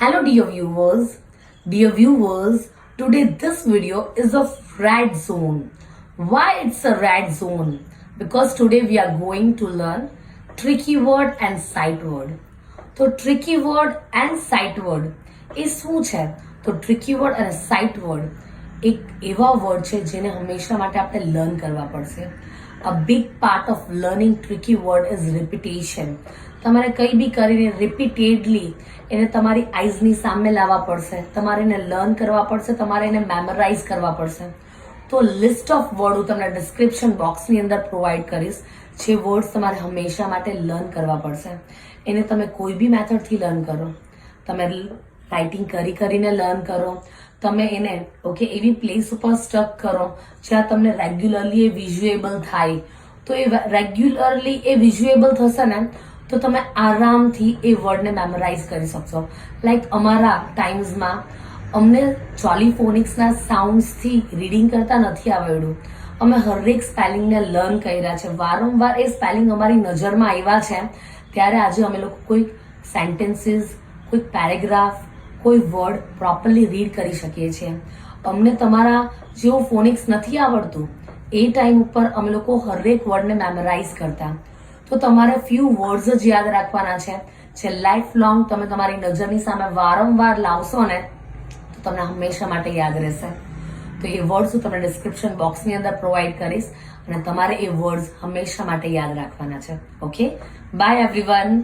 Hello dear viewers. Dear viewers, today this video is of red zone. Why it's a red zone? Because today we are going to learn tricky word and sight word. તો tricky word and sight word એ શું છે? તો tricky word અને sight word એક એવા word છે જેને હંમેશા માટે આપણે લર્ન કરવા પડશે. A big part of learning tricky word is repetition. તમારે કંઈ બી કરીને રિપીટેડલી એને તમારી આઈઝની સામે લાવવા પડશે, તમારે એને લર્ન કરવા પડશે, તમારે એને મેમરાઇઝ કરવા પડશે. તો લિસ્ટ ઓફ વર્ડ હું તમને ડિસ્ક્રિપ્શન બોક્સની અંદર પ્રોવાઈડ કરીશ, જે વર્ડ્સ તમારે હંમેશા માટે લર્ન કરવા પડશે. એને તમે કોઈ બી મેથડથી લર્ન કરો, તમે રાઇટિંગ કરીને લર્ન કરો, તમે એને એવી પ્લેસ ઉપર સ્ટક કરો જ્યાં તમને રેગ્યુલરલી એ વિઝ્યુએબલ થાય. તો એ રેગ્યુલરલી એ વિઝ્યુએબલ થશે ને તો તમે આરામથી એ વર્ડને મેમરાઇઝ કરી શકશો. લાઈક અમારા ટાઈમ્સમાં અમને ચોલીફોનિક્સના સાઉન્ડ્સથી રીડિંગ કરતા નથી આવડ્યું. અમે હરેક સ્પેલિંગને લર્ન કર્યા છે, વારંવાર એ સ્પેલિંગ અમારી નજરમાં આવ્યા છે. ત્યારે આજે અમે લોકો કોઈ સેન્ટેન્સીસ, કોઈ પેરેગ્રાફ, કોઈ વર્ડ પ્રોપરલી રીડ કરી શકીએ છીએ. અમને તમારા જેવું ફોનિક્સ નથી આવડતું, એ ટાઈમ ઉપર અમે લોકો હરેક વર્ડને મેમરાઇઝ કરતા. તો તમારે ફ્યુ વર્ડ્સ જ યાદ રાખવાના છે, જે લાઈફ લોંગ તમે તમારી નજરની સામે વારંવાર લાવશો ને તો તમને હંમેશા માટે યાદ રહેશે. તો એ વર્ડ્સ હું તમને ડિસ્ક્રિપ્શન બોક્સની અંદર પ્રોવાઈડ કરીશ અને તમારે એ વર્ડ્સ હંમેશા માટે યાદ રાખવાના છે. Okay, by everyone.